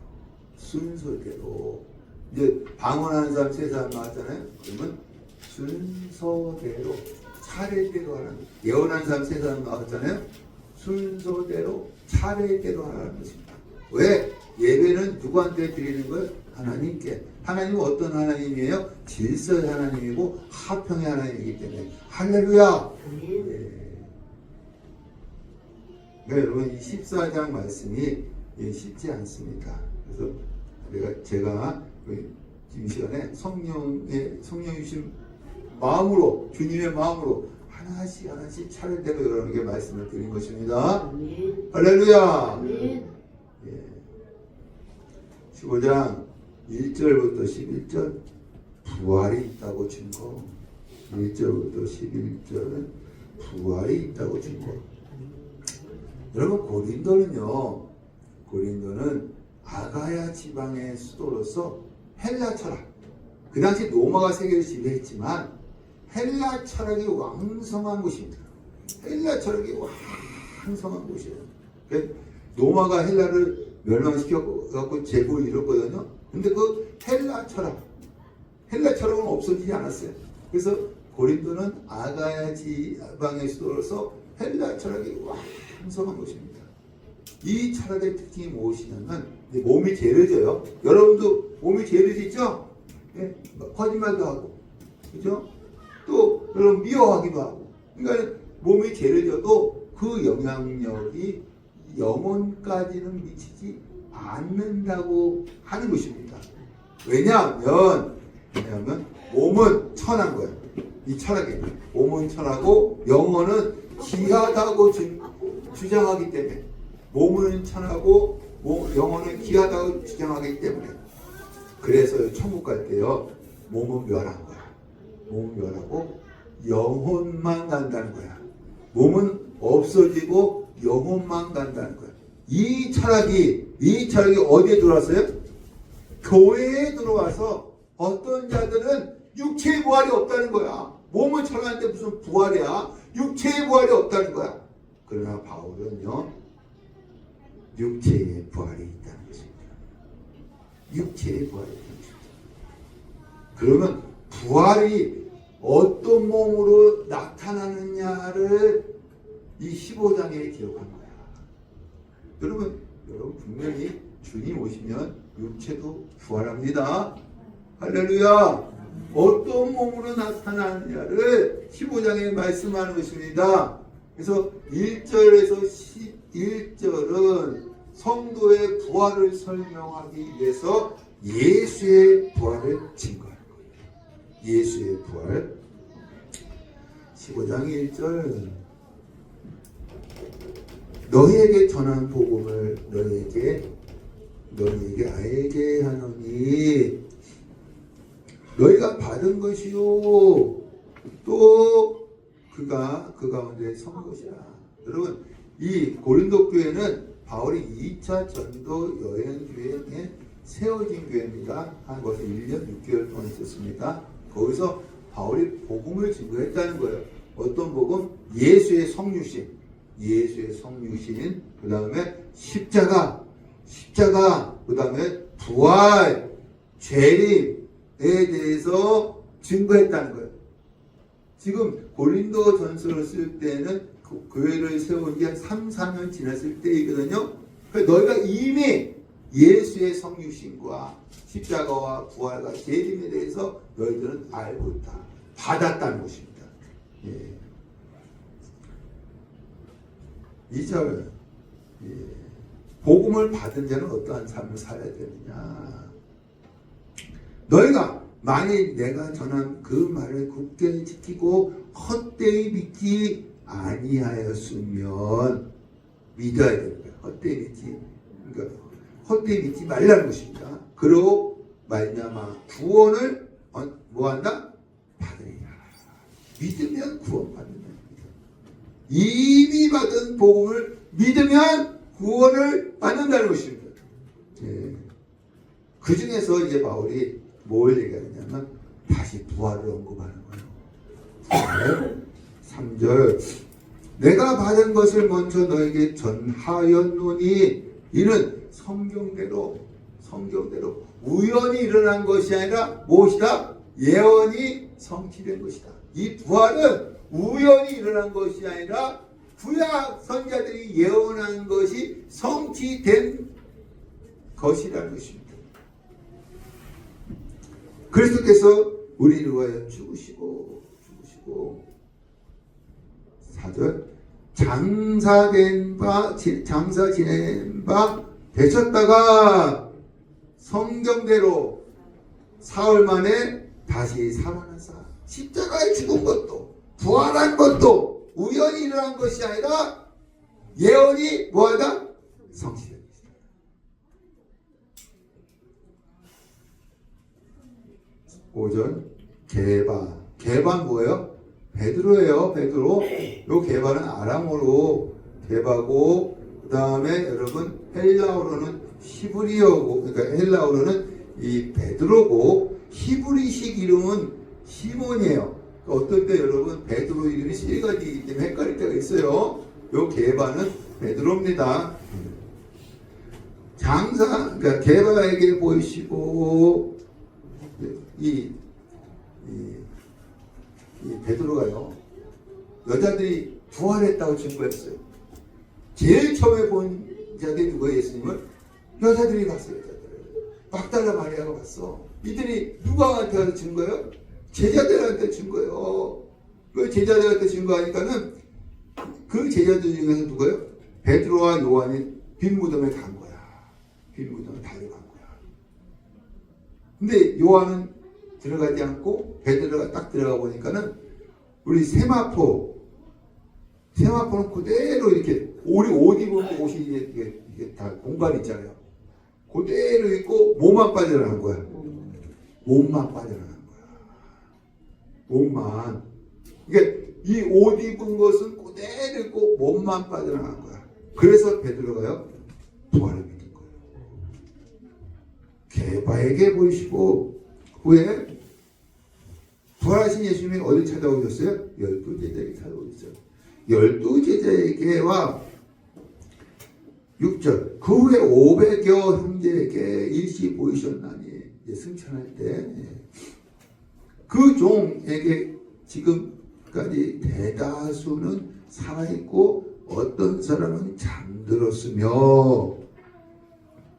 순서대로. 이제 방언하는 사람 세 사람 나왔잖아요. 그러면 순서대로 차례대로 하라는 거예요. 예언하는 사람 세 사람 나왔잖아요. 순서대로 차례대로 하라는 것입니다. 왜? 예배는 누구한테 드리는 거예요? 하나님께. 하나님은 어떤 하나님이에요? 질서의 하나님이고 화평의 하나님이기 때문에 할렐루야. 네. 네, 여러분 이 14장 말씀이 쉽지 않습니다. 그래서 제가 지금 시간에 성령의 주신 마음으로, 주님의 마음으로 하나씩 차례대로 여러분에게 말씀을 드린 것입니다. 할렐루야. 예. 15장 1절부터 11절 부활이 있다고 증거. 1절부터 11절은 부활이 있다고 증거. 여러분 고린도는 아가야 지방의 수도로서 헬라 철학, 그 당시 로마가 세계를 지배했지만 헬라 철학이 왕성한 곳입니다. 헬라 철학이 왕성한 곳이에요. 로마가 헬라를 멸망시켜갖고 제국을 이뤘거든요. 근데 그 헬라 철학은 없어지지 않았어요. 그래서 고린도는 아가야 지방의 수도로서 헬라 철학이 왕성한 곳입니다. 이 철학의 특징이 무엇이냐면 몸이 게으르져요. 여러분도 몸이 게으르시죠? 네? 거짓말도 하고, 그죠? 또 여러분 미워하기도 하고. 그러니까 몸이 게으르져도 그 영향력이 영혼까지는 미치지 않는다고 하는 것입니다. 왜냐하면 몸은 천한 거예요. 이 철학이 몸은 천하고 영혼은 귀하다고 주장하기 때문에, 몸은 천하고 영혼은 귀하다고 주장하기 때문에, 그래서 천국 갈 때요 몸은 멸한 거야. 몸은 멸하고 영혼만 간다는 거야. 몸은 없어지고 영혼만 간다는 거야. 이 철학이 어디에 들어왔어요? 교회에 들어와서 어떤 자들은 육체의 부활이 없다는 거야. 몸은 천하인데 무슨 부활이야? 육체의 부활이 없다는 거야. 그러나 바울은요, 육체의 부활이 있다는 것입니다. 육체의 부활이 있다는 것입니다. 그러면 부활이 어떤 몸으로 나타나느냐를 이 15장에 기록한 거야. 여러분 분명히 주님 오시면 육체도 부활합니다. 할렐루야. 어떤 몸으로 나타나느냐를 15장에 말씀하는 것입니다. 그래서 1절에서 11절은 성도의 부활을 설명하기 위해서 예수의 부활을 증거하는 거예요. 예수의 부활. 15장 1절. 너희에게 전한 복음을 너희에게 알게 하노니 너희가 받은 것이요 또 그가 그 가운데 선 것이라. 여러분 이 고린도 교회는 바울이 2차 전도 여행 교회에 세워진 교회입니다. 한 벌써 1년 6개월 동안 있었습니다. 거기서 바울이 복음을 증거했다는 거예요. 어떤 복음? 예수의 성육신, 그 다음에 십자가, 그 다음에 부활, 재림에 대해서 증거했다는 거예요. 지금 고린도 전서를 쓸 때는 그 교회를 세운 지 한 3, 4년 지났을 때이거든요. 그래서 너희가 이미 예수의 성육신과 십자가와 부활과 재림에 대해서 너희들은 알고 있다. 받았다는 것입니다. 예. 2절. 예. 복음을 받은 자는 어떠한 삶을 살아야 되느냐. 너희가 만일 내가 전한 그 말을 굳게 지키고 헛되이 믿지 아니하였으면 믿어야 되는 거예요. 헛되이 믿지 말라는 것입니다. 그러고 말미암아 구원을 뭐한다? 받으리라. 믿으면 구원받는다. 이미 받은 복음을 믿으면 구원을 받는다는 것입니다. 예. 그 중에서 이제 바울이 뭘 얘기하냐면 다시 부활을 언급하는 거예요. 3절 내가 받은 것을 먼저 너에게 전하였노니 이는 성경대로 우연히 일어난 것이 아니라 무엇이다? 예언이 성취된 것이다. 이 부활은 우연히 일어난 것이 아니라 구약 선지자들이 예언한 것이 성취된 것이라는 것입니다. 그리스도께서 우리를 위하여 죽으시고 4절 장사 지낸 바 되셨다가 성경대로 사흘 만에 다시 살아나사 십자가에 죽은 것도 부활한 것도 우연히 일어난 것이 아니라 예언이 뭐하다? 성취된 것이다. 5절 개바 뭐예요? 베드로예요. 베드로. 요 개바는 아람어로 개바고 그 다음에 여러분 헬라어로는 히브리어고 그러니까 헬라어로는 이 베드로고 히브리식 이름은 시몬이에요. 어떨 때 여러분 베드로 이름이 세 가지이기 때문에 헷갈릴 때가 있어요. 요 개바는 베드로입니다. 그러니까 개바에게 보이시고 이 베드로가요 여자들이 부활했다고 증거했어요. 제일 처음에 본 자들이 누구예요? 예수님을 여자들이 봤어요. 막달라 마리아가 봤어. 이들이 누구한테 가서 증거해요? 제자들한테 증거해요. 그 제자들한테 증거하니까는 그 제자들 중에서 누구예요? 베드로와 요한이 빈 무덤에 간 거야. 빈 무덤에 달려간 거야. 근데 요한은 들어가지 않고 베드로가 딱 들어가 보니까는 우리 세마포는 그대로 이렇게 우리 옷 입은 옷이 이게 다 공간 있잖아요. 그대로 있고 몸만 빠져나간 거야. 몸만 빠져나간 거야. 몸만. 그러니까 이 옷 입은 것은 그대로 있고 몸만 빠져나간 거야. 그래서 베드로가요 부활을 믿은 거예요. 개바에게 보이시고 후에 부활하신 예수님이 어디 찾아오셨어요? 12제자에게 찾아오셨어요. 12제자에게와 6절 그 후에 500여 형제에게 일시 보이셨나니 승천할 때 그 종에게 지금까지 대다수는 살아있고 어떤 사람은 잠들었으며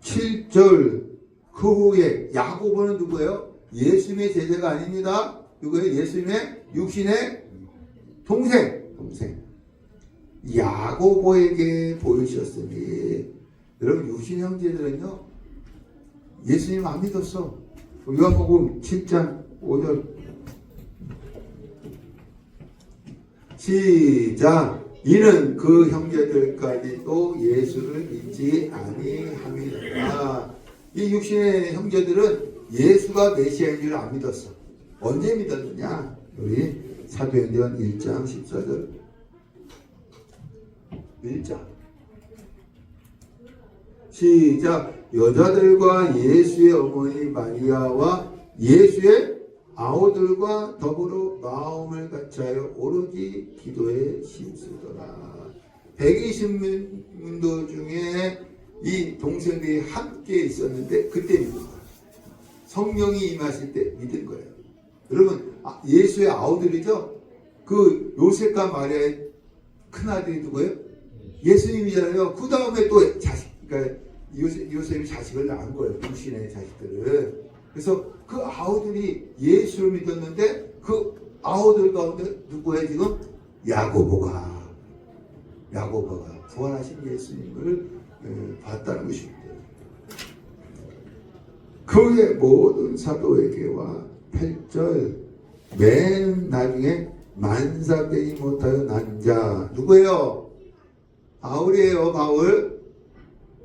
7절 그 후에 야고보는 누구예요? 예수님의 제자가 아닙니다. 누구예요? 예수님의 육신의 동생 야고보에게 보이셨으니 여러분 육신 형제들은요 예수님 안 믿었어. 요한복음 7장 5절 시작 이는 그 형제들까지도 예수를 믿지 아니함이라. 이 육신의 형제들은 예수가 메시아인 줄 안 믿었어. 언제 믿었느냐? 우리 사도행전 1장 14절 1장 시작 여자들과 예수의 어머니 마리아와 예수의 아우들과 더불어 마음을 같이하여 오로지 기도에 힘쓰더라. 120명도 중에 이 동생들이 함께 있었는데 그때 믿은 거예요. 성령이 임하실 때 믿은 거예요. 여러분 예수의 아우들이죠. 그 요셉과 마리아의 큰아들이 누구예요? 예수님이잖아요. 그 다음에 또 자식, 그러니까 요셉이 자식을 낳은 거예요. 육신의 자식들을. 그래서 그 아우들이 예수를 믿었는데 그 아우들 가운데 누구예요 지금? 야고보가 부활하신 예수님을 봤다는 것입니다. 그의 모든 사도에게와 8절 맨 나중에 만사되지 못하여 난 자 누구예요? 바울이에요. 바울.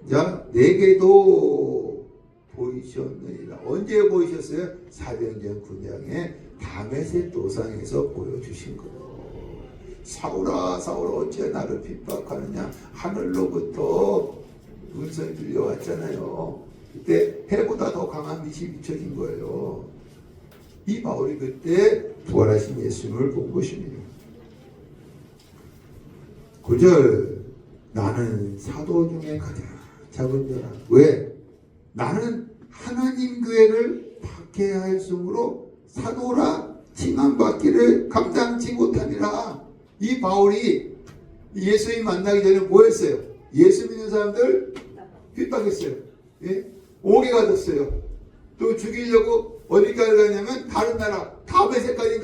자 내게도 보이셨느니라. 언제 보이셨어요? 사도행전 9장에 다메섹 도상에서 보여주신 거예요. 사울아 어째 나를 핍박하느냐. 하늘로부터 음성이 들려왔잖아요. 그때 해보다 더 강한 빛이 비춰진 거예요. 이 바울이 그때 부활하신 예수님을 본 것입니다. 9절 나는 사도 중에 가장 작은 자라. 왜? 나는 하나님 교회를 박해하였으므로 사도라 칭함받기를 감당치 못함이라. 이 바울이 예수님 만나기 전에 뭐 했어요? 예수 믿는 사람들 핍박했어요. 예? 오게 가졌어요. 또 죽이려고 어디까지 가냐면 다른 나라 다베세까지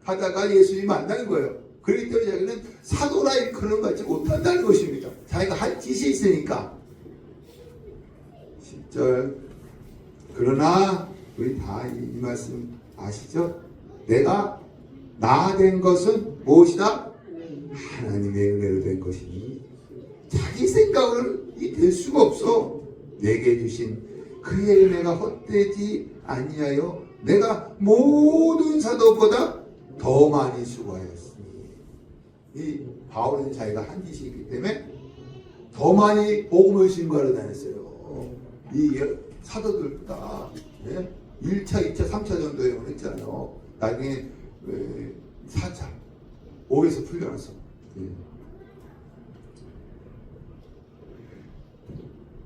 가다가 예수님 만나는 거예요. 그렇기 때문에 자기는 사도라 일컬음 받지 못한다는 것입니다. 자기가 할 짓이 있으니까. 10절 그러나 우리 다 이 말씀 아시죠? 내가 나 된 것은 무엇이다? 하나님의 은혜로 된 것이니 자기 생각을 될 수가 없어. 내게 주신 그의 은혜가 헛되지 아니하여 내가 모든 사도보다 더 많이 수고하였으니. 이 바울은 자기가 한 짓이 있기 때문에 더 많이 복음을 신고하러 다녔어요. 이 사도들보다 1차, 2차, 3차 정도에 했잖아요. 나중에 4차, 5에서 풀려나서.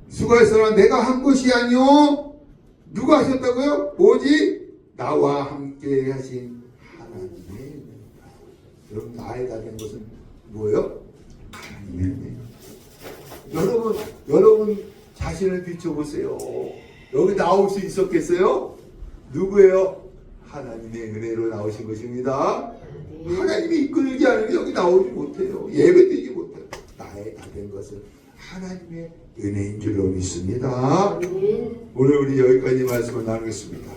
수고했으나 내가 한 것이 아니오. 누가 하셨다고요? 오직 나와 함께 하신 하나님의 은혜입니다. 여러분 나에 다 된 것은 뭐예요? 하나님의 은혜. 여러분 자신을 비춰보세요. 여기 나올 수 있었겠어요? 누구예요? 하나님의 은혜로 나오신 것입니다. 하나님이 이끌지 않으면 여기 나오지 못해요. 예배드리지 못해요. 나의 다 된 것은 하나님의 은혜인 줄로 믿습니다. 오늘 우리 여기까지 말씀을 나누겠습니다.